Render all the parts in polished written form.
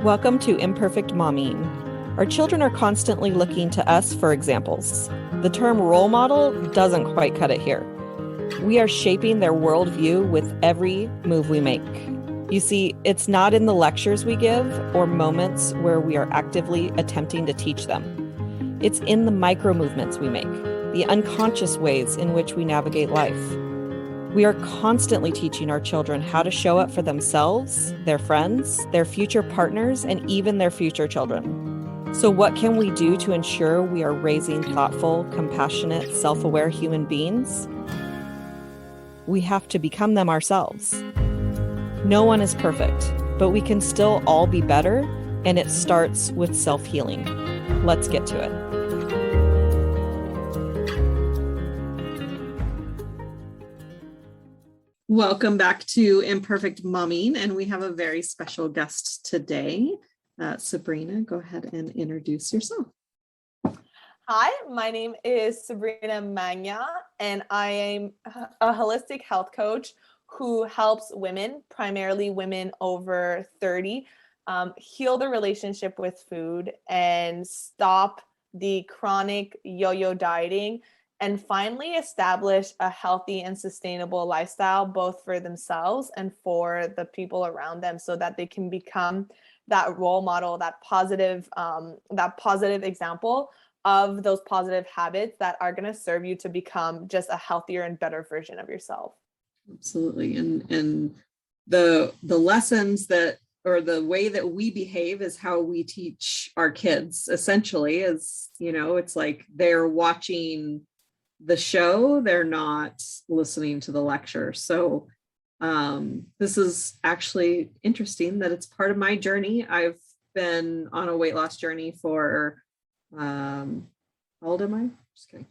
Welcome to Imperfect Momming. Our children are constantly looking to us for examples. The term role model doesn't quite cut it here. We are shaping their worldview with every move we make. You see, it's not in the lectures we give or moments where we are actively attempting to teach them. It's in the micro movements we make, the unconscious ways in which we navigate life. We are constantly teaching our children how to show up for themselves, their friends, their future partners, and even their future children. So what can we do to ensure we are raising thoughtful, compassionate, self-aware human beings? We have to become them ourselves. No one is perfect, but we can still all be better, and it starts with self-healing. Let's get to it. Welcome back to Imperfect Momming, and we have a very special guest today. Sabrina, go ahead and introduce yourself. Hi, my name is Sabrina Magnan, and I am a holistic health coach who helps women, primarily women over 30, heal their relationship with food and stop the chronic yo-yo dieting and finally establish a healthy and sustainable lifestyle, both for themselves and for the people around them, so that they can become that role model, that positive example of those positive habits that are going to serve you to become just a healthier and better version of yourself. Absolutely. And the lessons that, or the way that we behave is how we teach our kids, essentially. Is, you know, it's like they're watching the show, they're not listening to the lecture. So this is actually interesting that it's part of my journey. I've been on a weight loss journey for how old am I? Just kidding.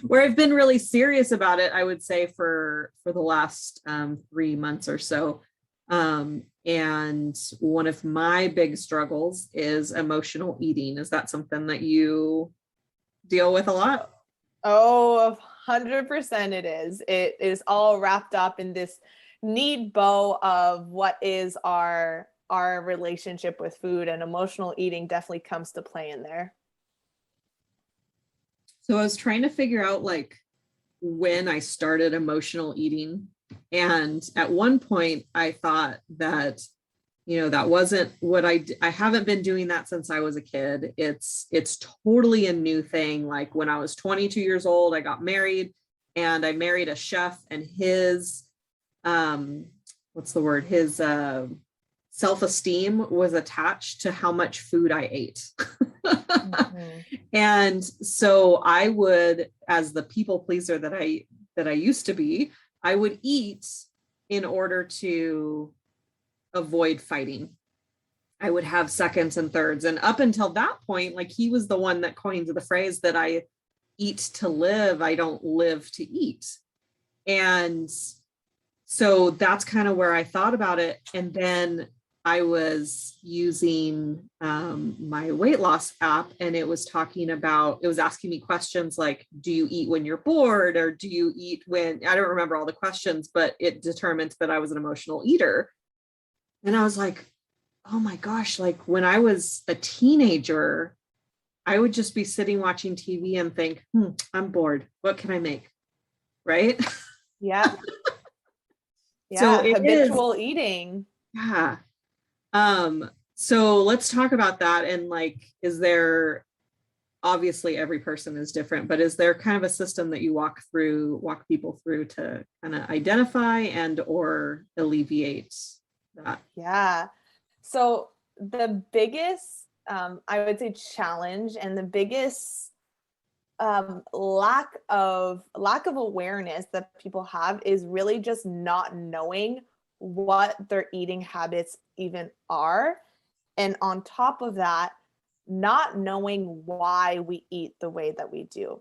Where I've been really serious about it, I would say for the last 3 months or so. And one of my big struggles is emotional eating. Is that something that you deal with a lot? Oh, 100% it is. It is all wrapped up in this neat bow of what is our relationship with food, and emotional eating definitely comes to play in there. So I was trying to figure out like when I started emotional eating. And at one point I thought that, you know, that wasn't what I haven't been doing that since I was a kid. It's totally a new thing. Like when I was 22 years old, I got married, and I married a chef, and his, his self-esteem was attached to how much food I ate. Mm-hmm. And so I would, as the people pleaser that I used to be, I would eat in order to avoid fighting. I would have seconds and thirds. And up until that point, like, he was the one that coined the phrase that I eat to live, I don't live to eat. And so that's kind of where I thought about it. And then I was using my weight loss app, and it was asking me questions like, do you eat when you're bored? Or do you eat when, I don't remember all the questions, but it determined that I was an emotional eater. And I was like, oh my gosh, like when I was a teenager, I would just be sitting watching TV and think, I'm bored. What can I make? Right? Yeah. Yeah. So habitual eating. Yeah. So let's talk about that. And like, is there, obviously every person is different, but is there kind of a system that you walk people through to kind of identify and or alleviate that? Yeah. So the biggest, I would say, challenge and the biggest lack of awareness that people have is really just not knowing what their eating habits even are. And on top of that, not knowing why we eat the way that we do.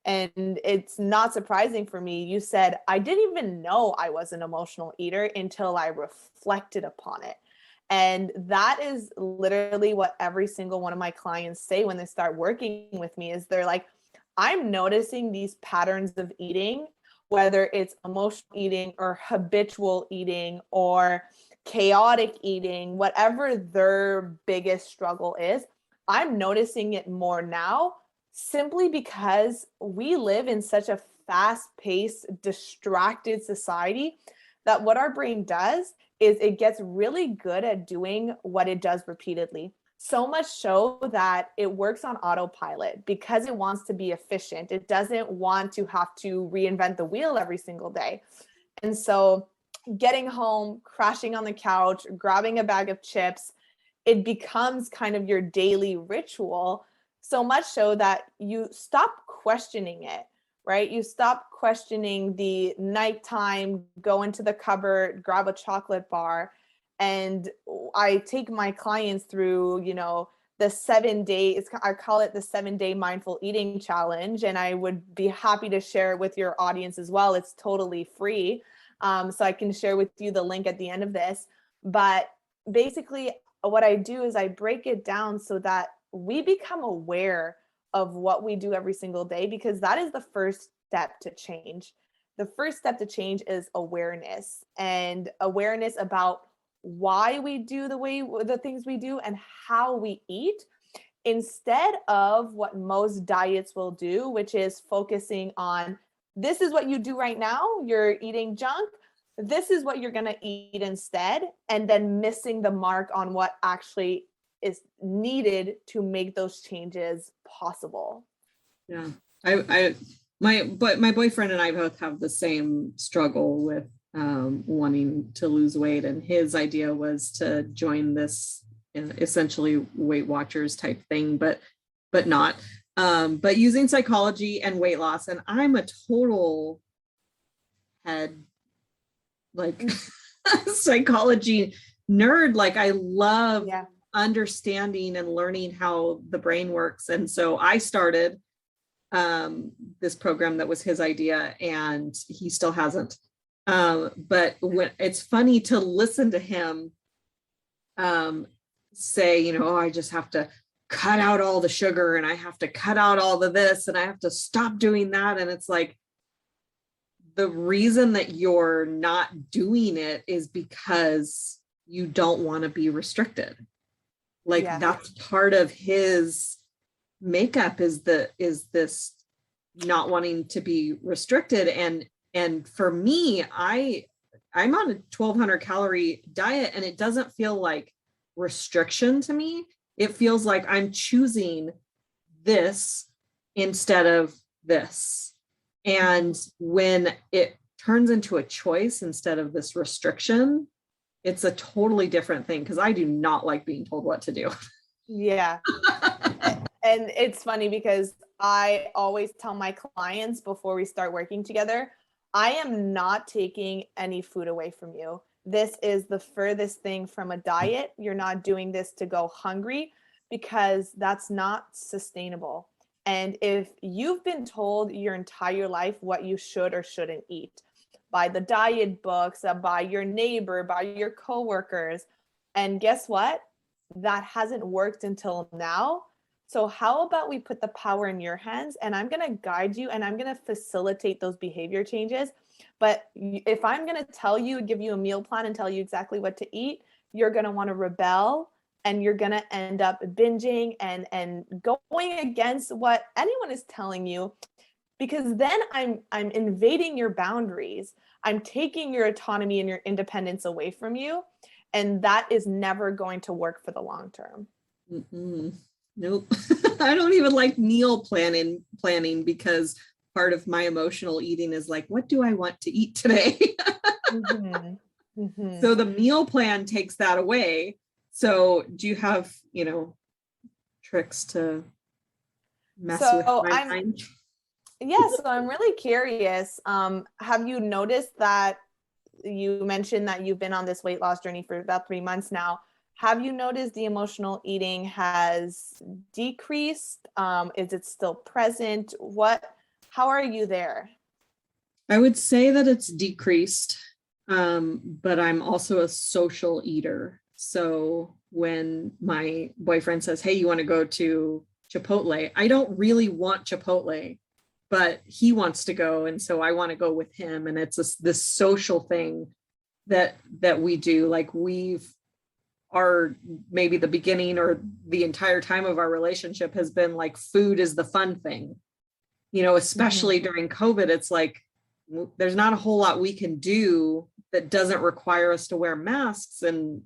And it's not surprising for me. You said, I didn't even know I was an emotional eater until I reflected upon it. And that is literally what every single one of my clients say when they start working with me, is they're like, I'm noticing these patterns of eating, whether it's emotional eating or habitual eating or chaotic eating, whatever their biggest struggle is, I'm noticing it more now simply because we live in such a fast-paced, distracted society that what our brain does is it gets really good at doing what it does repeatedly. So much so that it works on autopilot because it wants to be efficient. It doesn't want to have to reinvent the wheel every single day. And so getting home, crashing on the couch, grabbing a bag of chips, it becomes kind of your daily ritual, so much so that you stop questioning it, right? You stop questioning the nighttime, go into the cupboard, grab a chocolate bar. And I take my clients through, the 7 day, I call it the 7 day mindful eating challenge. And I would be happy to share it with your audience as well. It's totally free. So I can share with you the link at the end of this. But basically, what I do is I break it down so that we become aware of what we do every single day, because that is the first step to change. The first step to change is awareness, and awareness about why we do the things we do and how we eat, instead of what most diets will do, which is focusing on, this is what you do right now, you're eating junk, this is what you're going to eat instead, and then missing the mark on what actually is needed to make those changes possible. Yeah. My boyfriend and I both have the same struggle with wanting to lose weight, and his idea was to join this essentially Weight Watchers type thing, but not, but using psychology and weight loss. And I'm a total head psychology nerd. Like, I love understanding and learning how the brain works. And so I started this program that was his idea, and he still hasn't. But when it's funny to listen to him say, I just have to cut out all the sugar, and I have to cut out all the this, and I have to stop doing that. And it's like, the reason that you're not doing it is because you don't want to be restricted. That's part of his makeup, is this not wanting to be restricted. And for me, I'm on a 1,200 calorie diet, and it doesn't feel like restriction to me. It feels like I'm choosing this instead of this. And when it turns into a choice instead of this restriction, it's a totally different thing, because I do not like being told what to do. Yeah. And it's funny because I always tell my clients before we start working together, I am not taking any food away from you. This is the furthest thing from a diet. You're not doing this to go hungry, because that's not sustainable. And if you've been told your entire life what you should or shouldn't eat by the diet books, by your neighbor, by your coworkers, and guess what? That hasn't worked until now. So how about we put the power in your hands, and I'm going to guide you, and I'm going to facilitate those behavior changes. But if I'm going to tell you, give you a meal plan and tell you exactly what to eat, you're going to want to rebel, and you're going to end up binging and going against what anyone is telling you, because then I'm invading your boundaries. I'm taking your autonomy and your independence away from you. And that is never going to work for the long term. Mm-mm. Nope. I don't even like meal planning because part of my emotional eating is like, what do I want to eat today? Mm-hmm. Mm-hmm. So the meal plan takes that away. So do you have, tricks to mess with my mind? Yes. So I'm really curious. Have you noticed that you mentioned that you've been on this weight loss journey for about 3 months now? Have you noticed the emotional eating has decreased? Is it still present? How are you there? I would say that it's decreased, but I'm also a social eater. So when my boyfriend says, hey, you want to go to Chipotle? I don't really want Chipotle, but he wants to go. And so I want to go with him. And it's this social thing that we do. Like maybe the beginning or the entire time of our relationship has been like, food is the fun thing, especially during COVID. It's like, there's not a whole lot we can do that doesn't require us to wear masks, and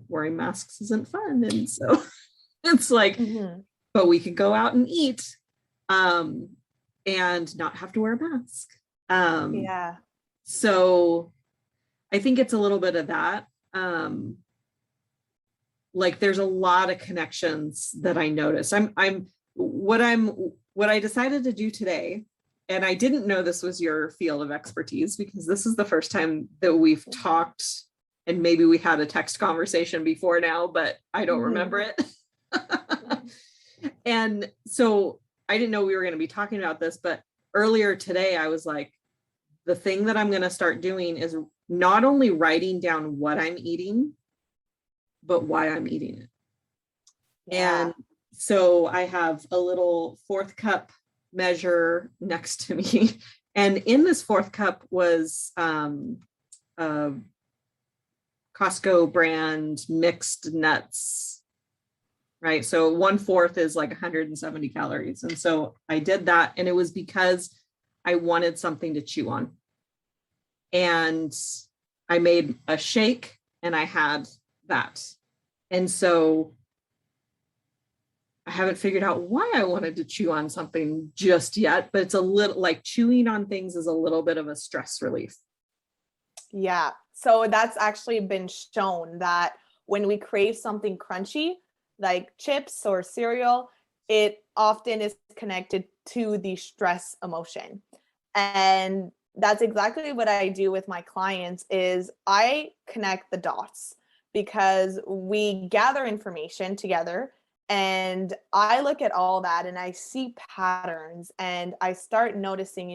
wearing masks isn't fun. And so it's like, but we could go out and eat, and not have to wear a mask. So I think it's a little bit of that. Like there's a lot of connections that I notice. What I decided to do today, and I didn't know this was your field of expertise, because this is the first time that we've talked, and maybe we had a text conversation before now, but I don't remember it. And so I didn't know we were going to be talking about this, but earlier today I was like, the thing that I'm going to start doing is not only writing down what I'm eating, but why I'm eating it. Yeah. And so I have a little 4th cup measure next to me. And in this 4th cup was Costco brand mixed nuts, right? So 1/4 is like 170 calories. And so I did that, and it was because I wanted something to chew on. And I made a shake and I had that. And so I haven't figured out why I wanted to chew on something just yet, but it's a little like chewing on things is a little bit of a stress relief. Yeah. So that's actually been shown that when we crave something crunchy, like chips or cereal, it often is connected to the stress emotion. And that's exactly what I do with my clients is I connect the dots, because we gather information together, and I look at all that and I see patterns, and I start noticing,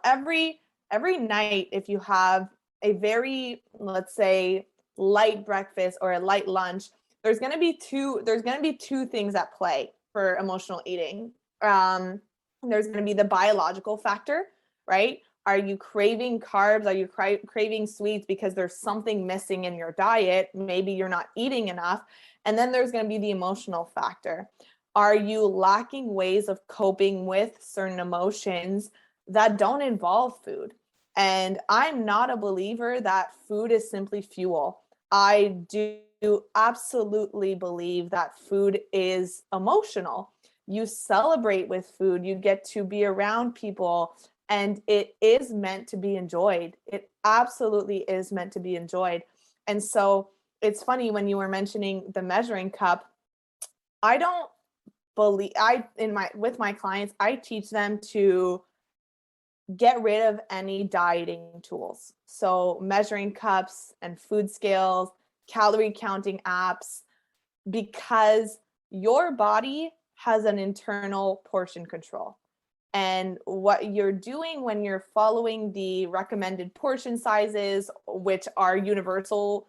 every night, if you have a very, let's say, light breakfast or a light lunch, there's going to be two things at play for emotional eating. There's going to be the biological factor, right? Are you craving carbs? Are you craving sweets because there's something missing in your diet? Maybe you're not eating enough. And then there's going to be the emotional factor. Are you lacking ways of coping with certain emotions that don't involve food? And I'm not a believer that food is simply fuel. I do absolutely believe that food is emotional. You celebrate with food, you get to be around people, and it is meant to be enjoyed. It absolutely is meant to be enjoyed. And so it's funny when you were mentioning the measuring cup, I don't believe with my clients, I teach them to get rid of any dieting tools. So measuring cups and food scales, calorie counting apps, because your body has an internal portion control. And what you're doing when you're following the recommended portion sizes, which are universal,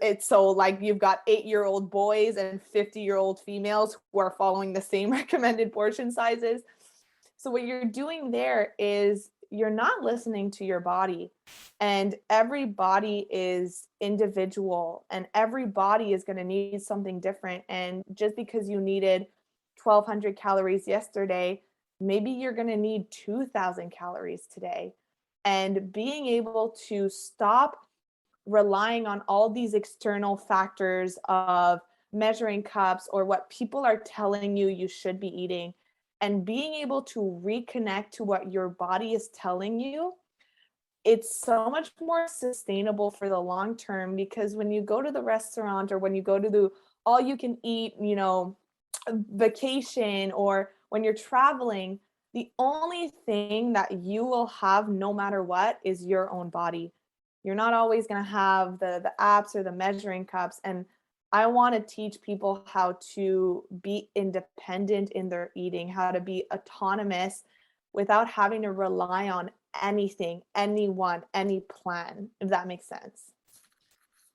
it's so like you've got 8-year-old boys and 50-year-old females who are following the same recommended portion sizes. So what you're doing there is you're not listening to your body, and every body is individual, and every body is going to need something different. And just because you needed 1,200 calories yesterday, maybe you're going to need 2,000 calories today. And being able to stop relying on all these external factors of measuring cups or what people are telling you should be eating, and being able to reconnect to what your body is telling you, it's so much more sustainable for the long term. Because when you go to the restaurant, or when you go to the all you can eat, vacation, or when you're traveling, the only thing that you will have no matter what is your own body. You're not always going to have the apps or the measuring cups. And I want to teach people how to be independent in their eating, how to be autonomous without having to rely on anything, anyone, any plan, if that makes sense.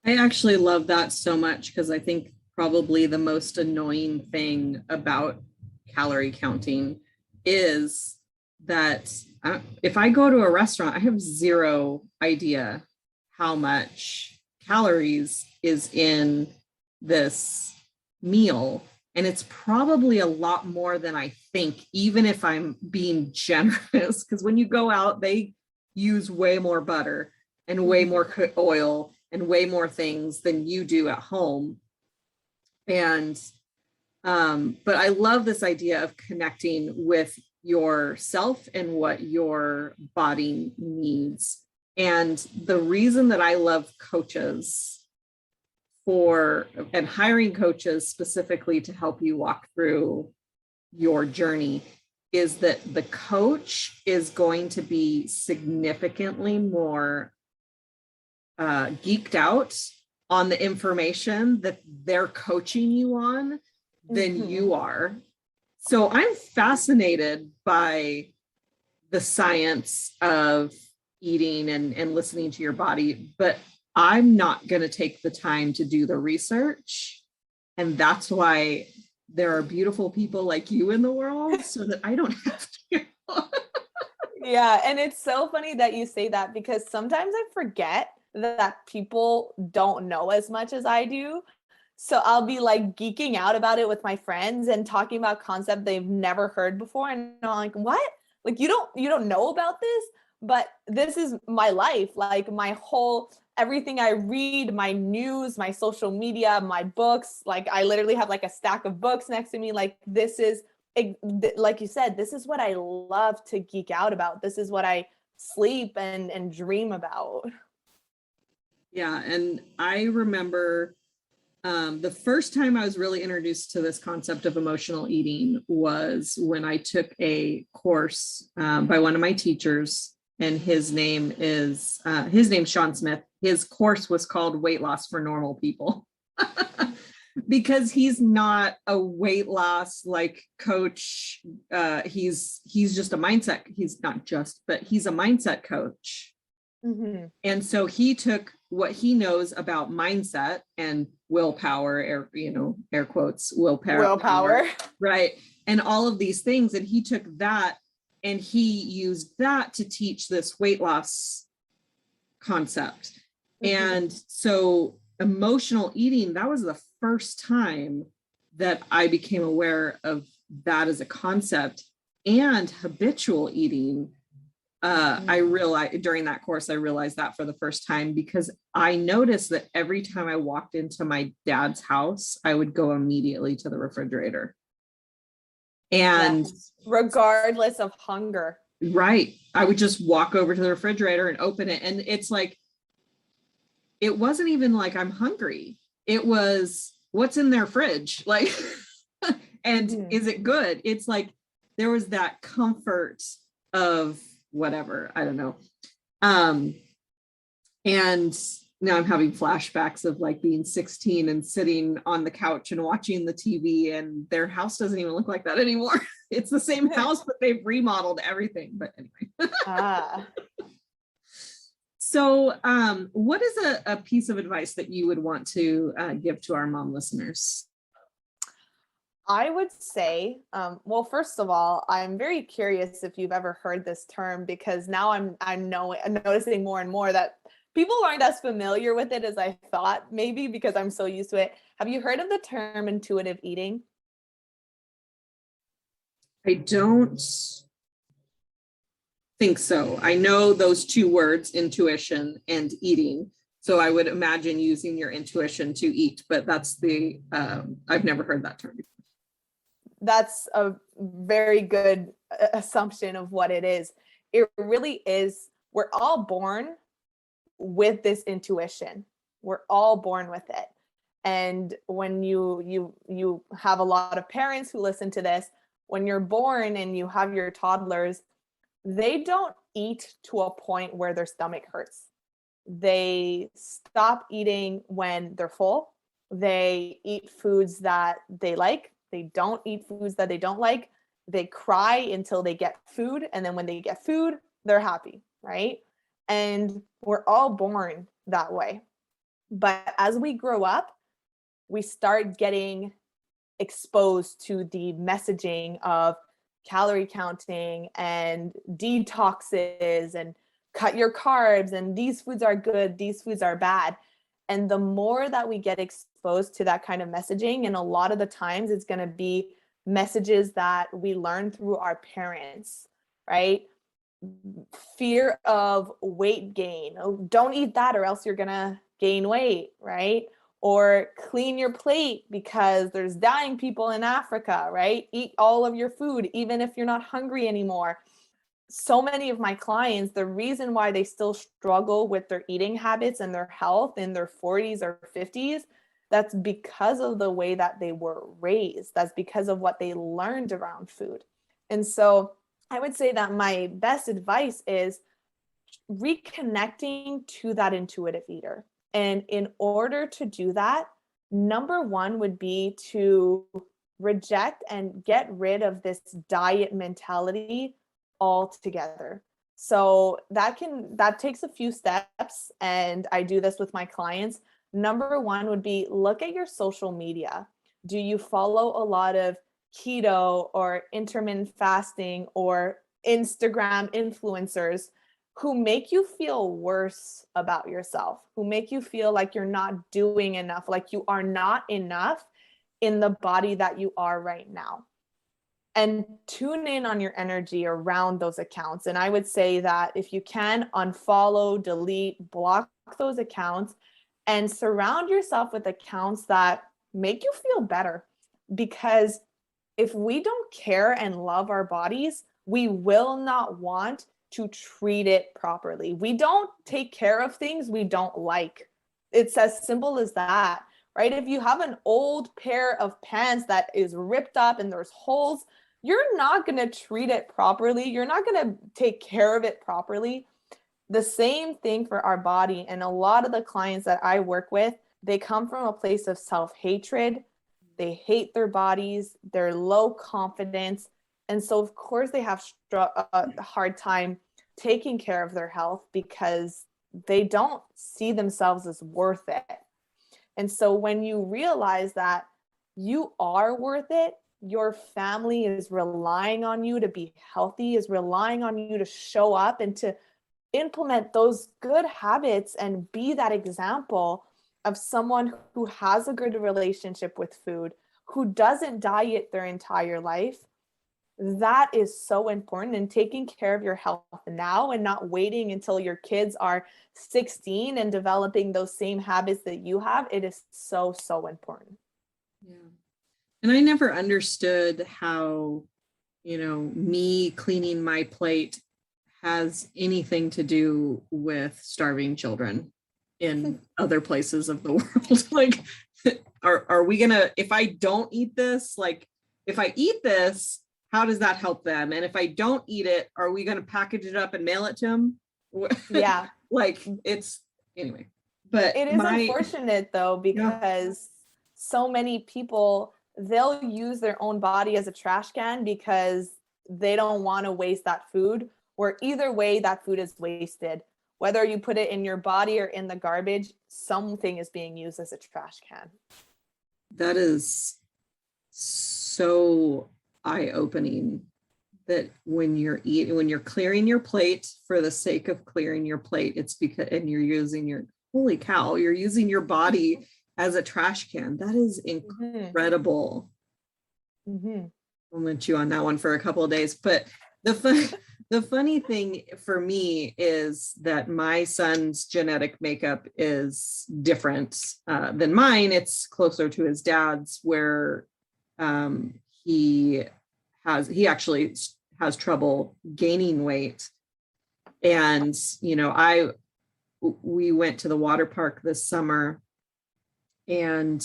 I actually love that so much, because I think probably the most annoying thing about calorie counting is that if I go to a restaurant, I have zero idea how much calories is in this meal. And it's probably a lot more than I think, even if I'm being generous, because when you go out, they use way more butter and way more oil and way more things than you do at home. And but I love this idea of connecting with yourself and what your body needs. And the reason that I love coaches and hiring coaches specifically to help you walk through your journey is that the coach is going to be significantly more geeked out on the information that they're coaching you on than you are. So I'm fascinated by the science of eating and listening to your body, but I'm not going to take the time to do the research. And that's why there are beautiful people like you in the world, so that I don't have to. Yeah. And it's so funny that you say that, because sometimes I forget that people don't know as much as I do. So I'll be like geeking out about it with my friends and talking about concepts they've never heard before. And I'm like, what? Like, you don't know about this, but this is my life. Like my whole, everything I read, my news, my social media, my books, like I literally have like a stack of books next to me. Like this is, like you said, this is what I love to geek out about. This is what I sleep and dream about. Yeah. And I remember the first time I was really introduced to this concept of emotional eating was when I took a course by one of my teachers, and his name's Sean Smith. His course was called Weight Loss for Normal People. Because he's not a weight loss like coach. He's just a mindset. He's not just, but he's a mindset coach. And so he took what he knows about mindset and willpower, air quotes, willpower, right? And all of these things. And he took that and he used that to teach this weight loss concept. And so emotional eating, that was the first time that I became aware of that as a concept. And habitual eating, I realized during that course, I realized that for the first time, because I noticed that every time I walked into my dad's house, I would go immediately to the refrigerator. And regardless of hunger. Right. I would just walk over to the refrigerator and open it. And it's like, it wasn't even like I'm hungry. It was, what's in their fridge? Like, and is it good? It's like, there was that comfort of whatever, I don't know. And now I'm having flashbacks of like being 16 and sitting on the couch and watching the TV, and their house doesn't even look like that anymore. It's the same house, but they've remodeled everything. But anyway. So what is a piece of advice that you would want to give to our mom listeners? I would say, well, first of all, I'm very curious if you've ever heard this term, because now I'm noticing more and more that people aren't as familiar with it as I thought, maybe because I'm so used to it. Have you heard of the term intuitive eating? I don't think so. I know those two words, intuition and eating. So I would imagine using your intuition to eat, but that's I've never heard that term before. That's a very good assumption of what it is. It really is. We're all born with this intuition. We're all born with it. And when you have a lot of parents who listen to this, when you're born and you have your toddlers, they don't eat to a point where their stomach hurts. They stop eating when they're full. They eat foods that they like. They don't eat foods that they don't like. They cry until they get food. And then when they get food, they're happy, right? And we're all born that way. But as we grow up, we start getting exposed to the messaging of calorie counting and detoxes and cut your carbs, and these foods are good, these foods are bad. And the more that we get exposed to that kind of messaging, and a lot of the times it's going to be messages that we learn through our parents, right? Fear of weight gain. Oh, don't eat that or else you're going to gain weight, right? Or clean your plate because there's dying people in Africa, right? Eat all of your food, even if you're not hungry anymore. So many of my clients, the reason why they still struggle with their eating habits and their health in their 40s or 50s, that's because of the way that they were raised. That's because of what they learned around food. And so I would say that my best advice is reconnecting to that intuitive eater. And in order to do that, number one would be to reject and get rid of this diet mentality altogether. So that takes a few steps, and I do this with my clients. Number one would be look at your social media. Do you follow a lot of keto or intermittent fasting or Instagram influencers who make you feel worse about yourself, who make you feel like you're not doing enough, like you are not enough in the body that you are right now? And tune in on your energy around those accounts. And I would say that if you can, unfollow, delete, block those accounts, and surround yourself with accounts that make you feel better. Because if we don't care and love our bodies, we will not want to treat it properly. We don't take care of things we don't like. It's as simple as that, right? If you have an old pair of pants that is ripped up and there's holes, you're not going to treat it properly. You're not going to take care of it properly. The same thing for our body. And a lot of the clients that I work with, they come from a place of self-hatred. They hate their bodies. They're low confidence. And so, of course, they have a hard time taking care of their health because they don't see themselves as worth it. And so when you realize that you are worth it, your family is relying on you to be healthy, is relying on you to show up and to implement those good habits and be that example of someone who has a good relationship with food, who doesn't diet their entire life. That is so important, and taking care of your health now and not waiting until your kids are 16 and developing those same habits that you have. It is so, so important. Yeah. And I never understood how, me cleaning my plate has anything to do with starving children in other places of the world. Like, are we gonna, if I don't eat this, like if I eat this, how does that help them? And if I don't eat it, are we going to package it up and mail it to them? Yeah. Like it's anyway, but it is unfortunate though, because so many people, they'll use their own body as a trash can because they don't want to waste that food, or either way that food is wasted. Whether you put it in your body or in the garbage, something is being used as a trash can. That is so eye-opening, that when you're clearing your plate for the sake of clearing your plate, it's because, and you're using holy cow, you're using your body as a trash can. That is incredible. Mm-hmm. I'll let you on that one for a couple of days. But the funny thing for me is that my son's genetic makeup is different than mine. It's closer to his dad's, where he actually has trouble gaining weight. And, we went to the water park this summer, and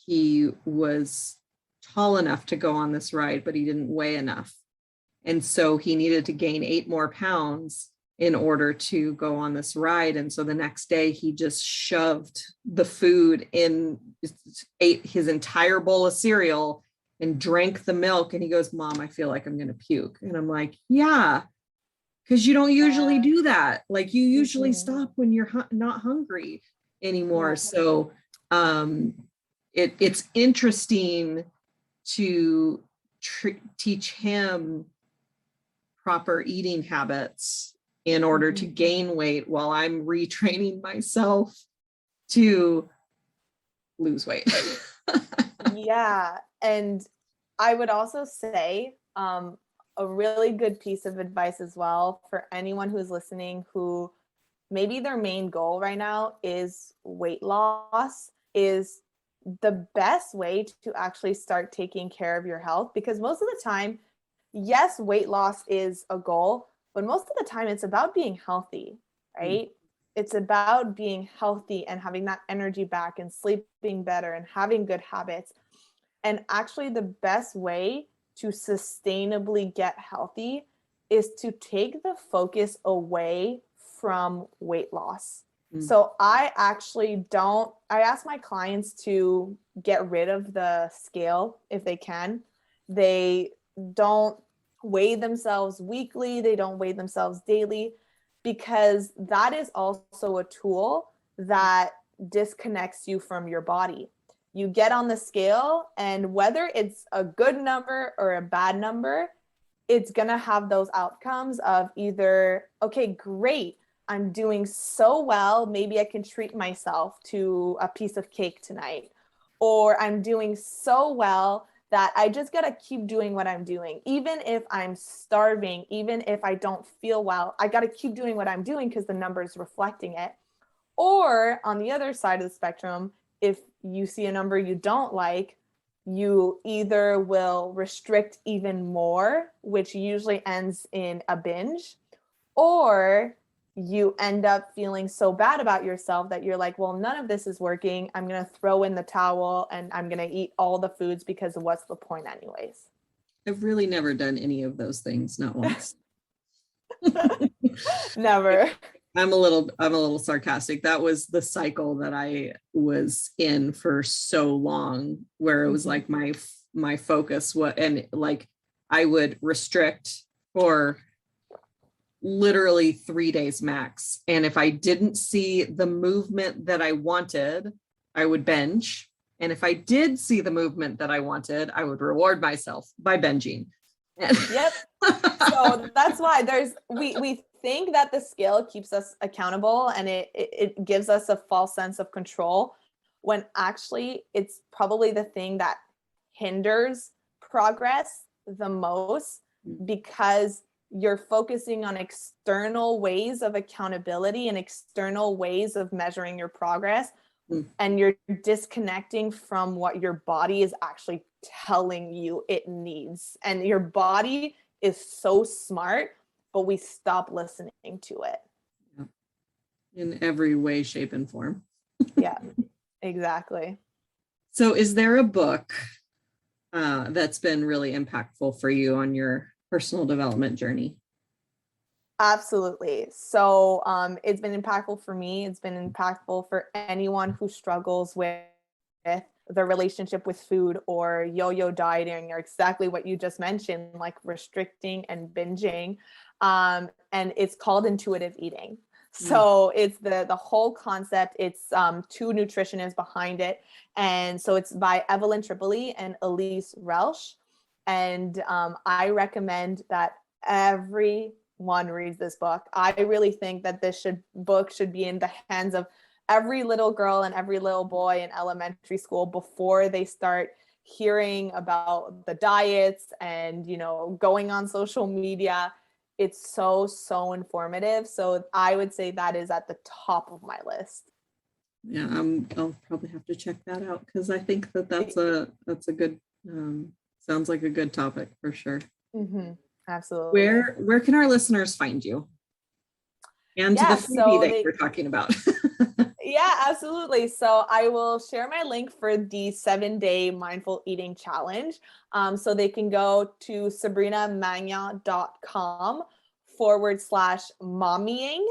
he was tall enough to go on this ride, but he didn't weigh enough. And so he needed to gain 8 more pounds in order to go on this ride. And so the next day he just shoved the food in, ate his entire bowl of cereal and drank the milk. And he goes, "Mom, I feel like I'm going to puke." And I'm like, yeah, because you don't usually do that. Like you usually stop when you're not hungry anymore. So it's interesting to teach him proper eating habits in order to gain weight while I'm retraining myself to lose weight. Yeah. And I would also say a really good piece of advice as well for anyone who's listening who maybe their main goal right now is weight loss, is the best way to actually start taking care of your health. Because most of the time, yes, weight loss is a goal, but most of the time it's about being healthy, right? It's about being healthy and having that energy back and sleeping better and having good habits. And actually, the best way to sustainably get healthy is to take the focus away from weight loss. So I ask my clients to get rid of the scale if they can. They don't weigh themselves weekly, they don't weigh themselves daily, because that is also a tool that disconnects you from your body. You get on the scale, and whether it's a good number or a bad number, it's going to have those outcomes of either, okay, great, I'm doing so well, maybe I can treat myself to a piece of cake tonight. Or I'm doing so well that I just got to keep doing what I'm doing. Even if I'm starving, even if I don't feel well, I got to keep doing what I'm doing because the number's reflecting it. Or on the other side of the spectrum, if you see a number you don't like, you either will restrict even more, which usually ends in a binge, or you end up feeling so bad about yourself that you're like, well, none of this is working. I'm going to throw in the towel and I'm going to eat all the foods because what's the point anyways? I've really never done any of those things, not once. Never. I'm a little sarcastic. That was the cycle that I was in for so long, where it was like my focus was, and like I would restrict for literally 3 days max. And if I didn't see the movement that I wanted, I would binge. And if I did see the movement that I wanted, I would reward myself by binging. Yep. So that's why we think that the scale keeps us accountable and it gives us a false sense of control, when actually it's probably the thing that hinders progress the most, because you're focusing on external ways of accountability and external ways of measuring your progress. And you're disconnecting from what your body is actually telling you it needs. And your body is so smart, but we stop listening to it. In every way, shape, and form. Yeah, exactly. So is there a book that's been really impactful for you on your personal development journey? Absolutely. So it's been impactful for me. It's been impactful for anyone who struggles with the relationship with food or yo-yo dieting, or exactly what you just mentioned, like restricting and binging. And it's called intuitive eating. So it's the whole concept. It's two nutritionists behind it. And so it's by Evelyn Tripoli and Elise Relsh. And I recommend that everyone reads this book. I really think that this book should be in the hands of every little girl and every little boy in elementary school before they start hearing about the diets and, going on social media. It's so informative. So I would say that is at the top of my list. Yeah, I'll probably have to check that out, because I think that's a good, sounds like a good topic for sure. Mm-hmm. Absolutely. Where can our listeners find you? And the freebie that we're talking about. Yeah, absolutely. So I will share my link for the 7-day mindful eating challenge. So they can go to sabrinamagnan.com/mommying,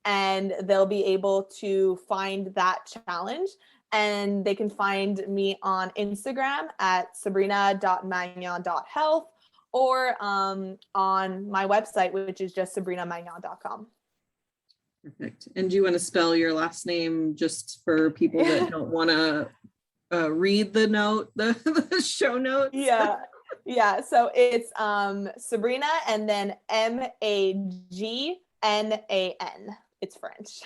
and they'll be able to find that challenge. And they can find me on Instagram at sabrina.magnan.health, or on my website, which is just sabrinamagnan.com. Perfect. And do you want to spell your last name just for people that don't want to read the show notes? Yeah. So it's Sabrina and then Magnan, Magnan. It's French.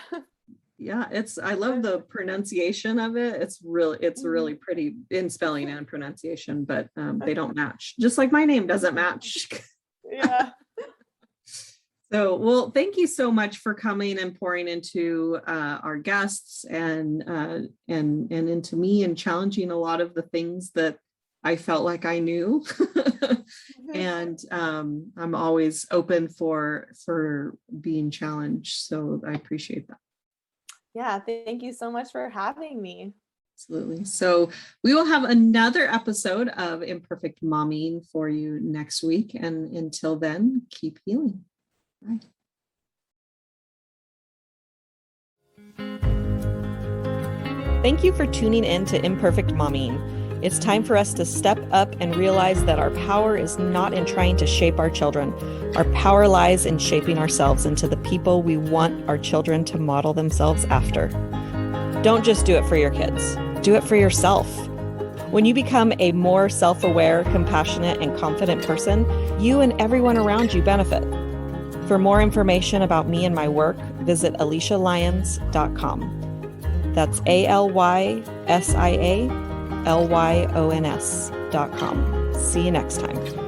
Yeah, I love the pronunciation of it. It's really pretty in spelling and pronunciation, but they don't match. Just like my name doesn't match. Yeah. So, well, thank you so much for coming and pouring into our guests and into me and challenging a lot of the things that I felt like I knew. And I'm always open for being challenged. So I appreciate that. Yeah, thank you so much for having me. Absolutely. So we will have another episode of Imperfect Momming for you next week. And until then, keep healing. Bye. Thank you for tuning in to Imperfect Momming. It's time for us to step up and realize that our power is not in trying to shape our children. Our power lies in shaping ourselves into the people we want our children to model themselves after. Don't just do it for your kids. Do it for yourself. When you become a more self-aware, compassionate, and confident person, you and everyone around you benefit. For more information about me and my work, visit AliciaLyons.com. That's ALYSIALYONS.com. See you next time.